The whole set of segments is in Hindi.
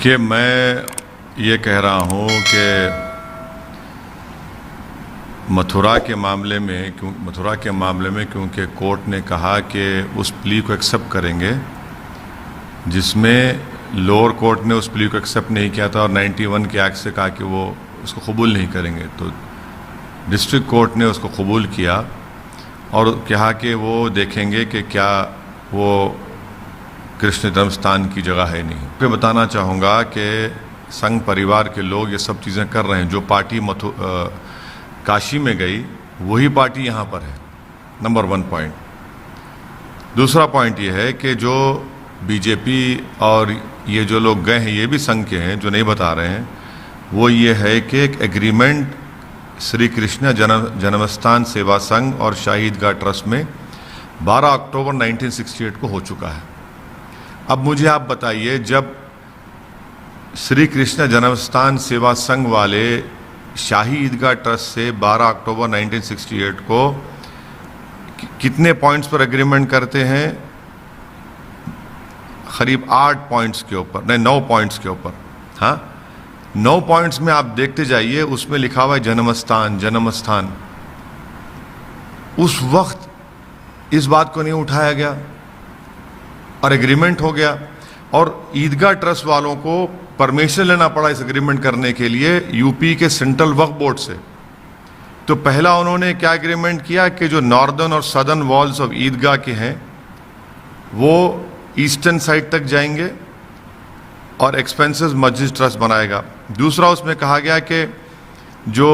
देखिए, मैं ये कह रहा हूँ कि मथुरा के मामले में क्योंकि कोर्ट ने कहा कि उस प्ली को एक्सेप्ट करेंगे जिसमें लोअर कोर्ट ने उस प्ली को एक्सेप्ट नहीं किया था और 91 के एक्ट से कहा कि वो उसको कबूल नहीं करेंगे, तो डिस्ट्रिक्ट कोर्ट ने उसको कबूल किया और कहा कि वो देखेंगे कि क्या वो कृष्ण जन्मस्थान की जगह है नहीं। मैं बताना चाहूँगा कि संघ परिवार के लोग ये सब चीज़ें कर रहे हैं। जो पार्टी काशी में गई वही पार्टी यहाँ पर है, नंबर 1 पॉइंट। दूसरा पॉइंट ये है कि जो बीजेपी और ये जो लोग गए हैं ये भी संघ के हैं, जो नहीं बता रहे हैं वो ये है कि एक एग्रीमेंट श्री कृष्ण जन्मस्थान सेवा संघ और शाही ईदगाह ट्रस्ट में 12 अक्टूबर 1968 को हो चुका है। अब मुझे आप बताइए, जब श्री कृष्ण जन्मस्थान सेवा संघ वाले शाही ईदगाह ट्रस्ट से 12 अक्टूबर 1968 को कितने पॉइंट्स पर एग्रीमेंट करते हैं? करीब 8 पॉइंट्स के ऊपर, नहीं 9 पॉइंट्स के ऊपर। हाँ, 9 पॉइंट्स में आप देखते जाइए, उसमें लिखा हुआ है जन्मस्थान। उस वक्त इस बात को नहीं उठाया गया और एग्रीमेंट हो गया, और ईदगाह ट्रस्ट वालों को परमिशन लेना पड़ा इस एग्रीमेंट करने के लिए यूपी के सेंट्रल वक्फ बोर्ड से। तो पहला उन्होंने क्या एग्रीमेंट किया कि जो नॉर्दर्न और सदर्न वॉल्स ऑफ ईदगाह के हैं वो ईस्टर्न साइड तक जाएंगे और एक्सपेंसेस मस्जिद ट्रस्ट बनाएगा। दूसरा उसमें कहा गया कि जो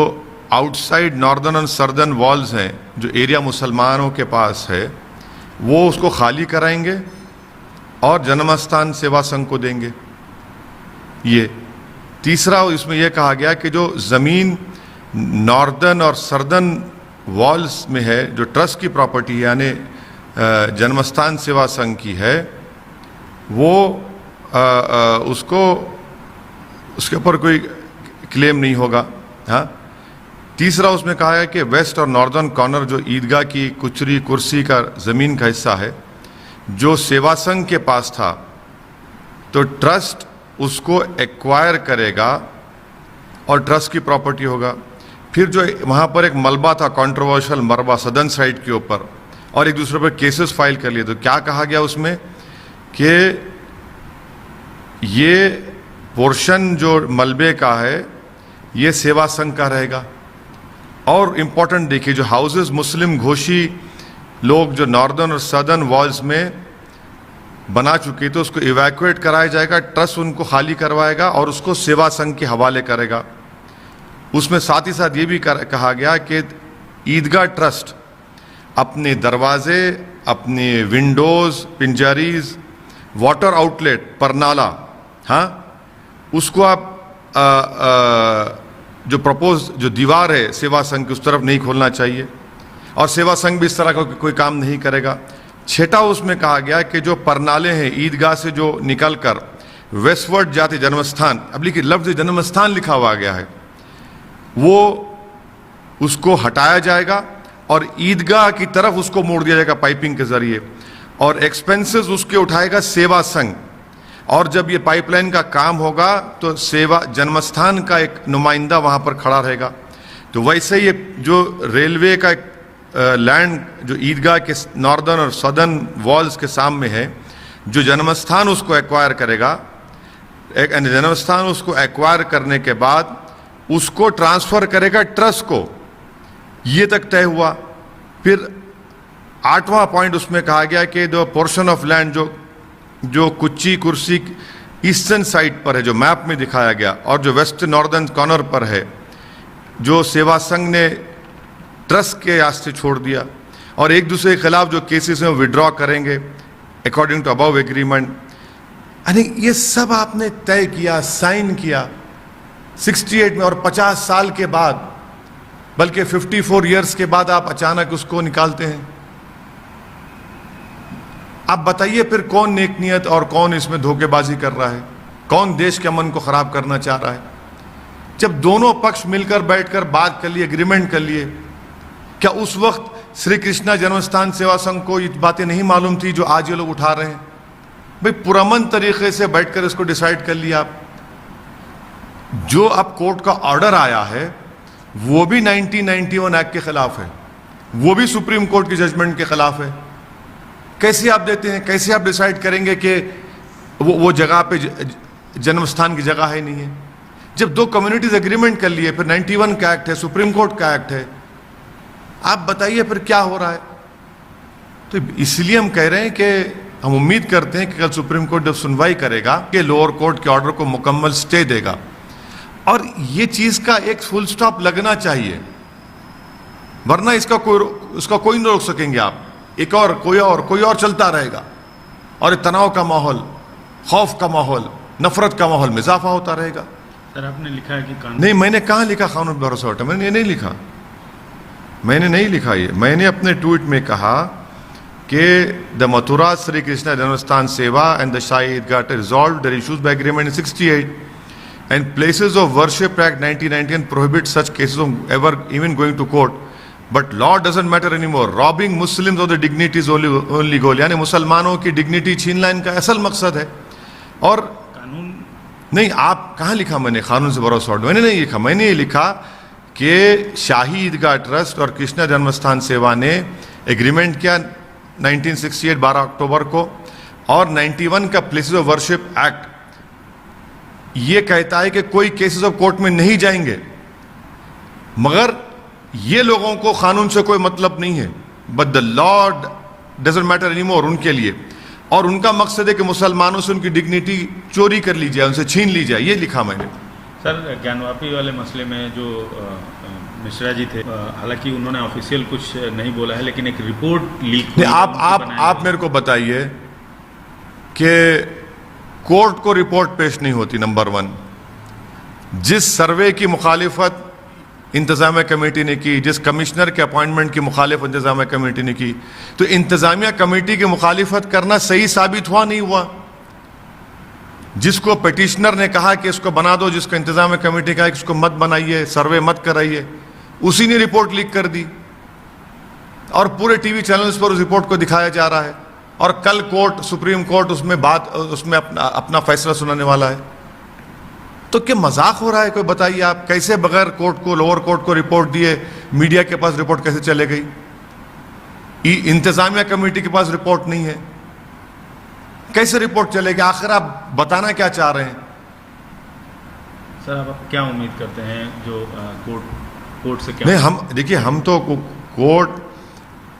आउटसाइड नॉर्दर्न और सदर्न वॉल्स हैं, जो एरिया मुसलमानों के पास है, वो उसको खाली कराएंगे और जन्मस्थान सेवा संघ को देंगे। ये तीसरा इसमें यह कहा गया कि जो ज़मीन नॉर्दर्न और सदर्न वॉल्स में है, जो ट्रस्ट की प्रॉपर्टी यानी जन्मस्थान सेवा संघ की है, वो उसको उसके ऊपर कोई क्लेम नहीं होगा। हाँ, तीसरा उसमें कहा है कि वेस्ट और नॉर्दर्न कॉर्नर जो ईदगाह की कुचरी कुर्सी का ज़मीन का हिस्सा है जो सेवा संघ के पास था, तो ट्रस्ट उसको एक्वायर करेगा और ट्रस्ट की प्रॉपर्टी होगा। फिर जो वहाँ पर एक मलबा था, कंट्रोवर्शियल मलबा सदर्न साइड के ऊपर, और एक दूसरे पर केसेस फाइल कर लिए, तो क्या कहा गया उसमें कि ये पोर्शन जो मलबे का है ये सेवा संघ का रहेगा। और इम्पोर्टेंट देखिए, जो हाउसेस मुस्लिम घोषी लोग जो नॉर्दर्न और सदर्न वॉल्स में बना चुके थे उसको इवैक्यूएट कराया जाएगा, ट्रस्ट उनको खाली करवाएगा और उसको सेवा संघ के हवाले करेगा। उसमें साथ ही साथ ये भी कहा गया कि ईदगाह ट्रस्ट अपने दरवाजे, अपने विंडोज़, पिंजरीज, वाटर आउटलेट, परनाला, हाँ, उसको आप जो प्रपोज जो दीवार है सेवा संघ की उस तरफ नहीं खोलना चाहिए, और सेवा संघ भी इस तरह का कोई काम नहीं करेगा। छठा उसमें कहा गया कि जो परनाले हैं ईदगाह से जो निकलकर वेस्टवर्ड जाते जन्मस्थान, अब लिखिए लफ्ज़ जन्मस्थान लिखा हुआ गया है, वो उसको हटाया जाएगा और ईदगाह की तरफ उसको मोड़ दिया जाएगा पाइपिंग के जरिए, और एक्सपेंसेस उसके उठाएगा सेवा संघ। और जब ये पाइपलाइन का काम होगा तो सेवा जन्मस्थान का एक नुमाइंदा वहाँ पर खड़ा रहेगा। तो वैसे ये जो रेलवे का लैंड जो ईदगाह के नॉर्दर्न और सदर्न वॉल्स के सामने है, जो जन्मस्थान उसको एक्वायर करेगा, जन्मस्थान उसको एक्वायर करने के बाद उसको ट्रांसफ़र करेगा ट्रस्ट को, ये तक तय हुआ। फिर 8वां पॉइंट उसमें कहा गया कि जो पोर्शन ऑफ लैंड जो कुच्ची कुर्सी ईस्टर्न साइड पर है, जो मैप में दिखाया गया, और जो वेस्ट नॉर्दर्न कॉर्नर पर है, जो सेवा संघ ने ट्रस्ट के रास्ते छोड़ दिया, और एक दूसरे के खिलाफ जो केसेस हैं वो विड्रॉ करेंगे अकॉर्डिंग टू अबव एग्रीमेंट। यानी ये सब आपने तय किया, साइन किया 68 में, और 50 साल के बाद, बल्कि 54 ईयर्स के बाद आप अचानक उसको निकालते हैं। आप बताइए फिर कौन नेक नियत और कौन इसमें धोखेबाजी कर रहा है, कौन देश के अमन को खराब करना चाह रहा है? जब दोनों पक्ष मिलकर बैठकर बात कर लिए, एग्रीमेंट कर लिए, क्या उस वक्त श्री कृष्णा जन्मस्थान सेवा संघ को ये बातें नहीं मालूम थी जो आज ये लोग उठा रहे हैं? भाई पुरअमन तरीके से बैठकर इसको डिसाइड कर लिया आप। जो अब कोर्ट का ऑर्डर आया है वो भी 1991 एक्ट के खिलाफ है, वो भी सुप्रीम कोर्ट की जजमेंट के खिलाफ है। कैसे आप देते हैं, कैसे आप डिसाइड करेंगे कि वो जगह पे जन्म स्थान की जगह है नहीं है? जब दो कम्युनिटीज एग्रीमेंट कर लिए, फिर 91 का एक्ट है, सुप्रीम कोर्ट का एक्ट है, आप बताइए फिर क्या हो रहा है? तो इसलिए हम कह रहे हैं कि हम उम्मीद करते हैं कि कल सुप्रीम कोर्ट जब सुनवाई करेगा कि लोअर कोर्ट के ऑर्डर को मुकम्मल स्टे देगा, और ये चीज का एक फुल स्टॉप लगना चाहिए, वरना इसका कोई नहीं रोक सकेंगे आप। एक और कोई और चलता रहेगा, और तनाव का माहौल, खौफ का माहौल, नफरत का माहौल में इजाफा होता रहेगा। सर आपने लिखा है कि कानून, नहीं, मैंने कहाँ लिखा कानून पर भरोसा उठा? मैंने ये नहीं लिखा, मैंने नहीं लिखा ये। मैंने अपने ट्वीट में कहा कि the Mathura Shri Krishna Janmasthan Seva and the Shahi Idgah resolve their issues by agreement in 68 and places of worship act 1990 prohibit such cases of ever even going to court, but law doesn't matter anymore, robbing Muslims of the dignities only goal, यानी मुसलमानों की डिग्निटी छीनना इनका असल मकसद है। और कानून नहीं, आप कहाँ लिखा मैंने कानून से भरोसा उठा? मैंने नहीं लिखा, मैंने ये लिखा कि शाही ईदगाह ट्रस्ट और कृष्णा जन्मस्थान सेवा ने एग्रीमेंट किया 1968 12 अक्टूबर को, और 91 का प्लेसेस ऑफ वर्शिप एक्ट ये कहता है कि कोई केसेस ऑफ कोर्ट में नहीं जाएंगे, मगर ये लोगों को कानून से कोई मतलब नहीं है, but the law doesn't matter anymore उनके लिए, और उनका मकसद है कि मुसलमानों से उनकी डिग्निटी चोरी कर ली जाए, उनसे छीन ली जाए। ये लिखा मैंने। सर ज्ञानवापी वाले मसले में जो मिश्रा जी थे, हालांकि उन्होंने ऑफिशियल कुछ नहीं बोला है, लेकिन एक रिपोर्ट लीक, आप मेरे को बताइए कि कोर्ट को रिपोर्ट पेश नहीं होती। नंबर 1, जिस सर्वे की मुखालिफत इंतजामिया कमेटी ने की, जिस कमिश्नर के अपॉइंटमेंट की मुखालिफत इंतजामिया कमेटी ने की, तो इंतजामिया कमेटी की मुखालिफत करना सही साबित हुआ नहीं हुआ? जिसको पिटिशनर ने कहा कि इसको बना दो, जिसको इंतजामिया कमेटी कहा कि इसको मत बनाइए, सर्वे मत कराइए, उसी ने रिपोर्ट लीक कर दी, और पूरे टीवी चैनल्स पर उस रिपोर्ट को दिखाया जा रहा है, और कल कोर्ट, सुप्रीम कोर्ट उसमें अपना फैसला सुनाने वाला है। तो क्या मजाक हो रहा है? कोई बताइए आप, कैसे बगैर कोर्ट को, लोअर कोर्ट को रिपोर्ट दिए मीडिया के पास रिपोर्ट कैसे चले गई? इंतजामिया कमेटी के पास रिपोर्ट नहीं है, कैसे रिपोर्ट चलेगी? आखिर आप बताना क्या चाह रहे हैं? सर आप क्या उम्मीद करते हैं जो कोर्ट से क्या? नहीं, हम देखिए, हम तो कोर्ट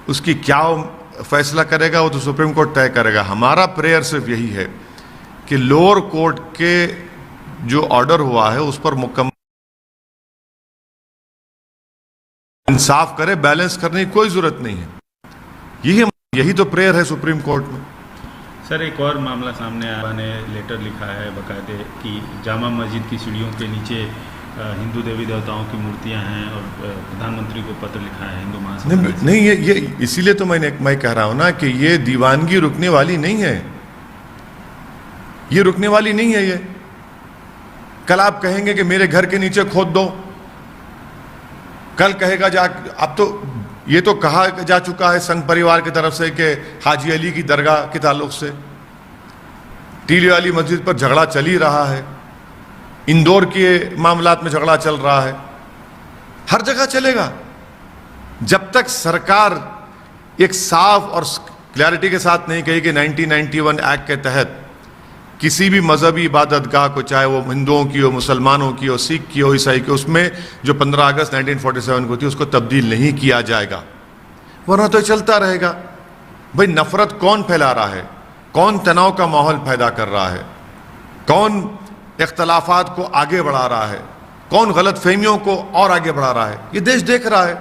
उसकी क्या फैसला करेगा वो तो सुप्रीम कोर्ट तय करेगा। हमारा प्रेयर सिर्फ यही है कि लोअर कोर्ट के जो ऑर्डर हुआ है उस पर मुकम्मल इंसाफ करे, बैलेंस करने की कोई जरूरत नहीं है। यही तो प्रेयर है सुप्रीम कोर्ट में। सर एक और मामला सामने आया, ने लेटर लिखा है बाकायदे कि जामा मस्जिद की सीढ़ियों के नीचे हिंदू देवी देवताओं की मूर्तियां हैं, और प्रधानमंत्री को पत्र लिखा है हिंदू महासभा। नहीं, ये इसीलिए तो मैं कह रहा हूं ना कि ये दीवानगी रुकने वाली नहीं है, ये रुकने वाली नहीं है। ये कल आप कहेंगे कि मेरे घर के नीचे खोद दो, कल कहेगा अब तो ये तो कहा जा चुका है संघ परिवार की तरफ से कि हाजी अली की दरगाह के ताल्लुक से टीले वाली मस्जिद पर झगड़ा चल ही रहा है, इंदौर के मामलात में झगड़ा चल रहा है, हर जगह चलेगा। जब तक सरकार एक साफ और क्लैरिटी के साथ नहीं कही कि 1991 एक्ट के तहत किसी भी मजहबी इबादतगाह को, चाहे वो हिंदुओं की हो, मुसलमानों की हो, सिख की हो, ईसाई की, उसमें जो 15 अगस्त 1947 को थी उसको तब्दील नहीं किया जाएगा, वरना तो चलता रहेगा। भाई नफरत कौन फैला रहा है? कौन तनाव का माहौल पैदा कर रहा है? कौन इख्तलाफात को आगे बढ़ा रहा है? कौन गलत फहमियों को और आगे बढ़ा रहा है? ये देश देख रहा है।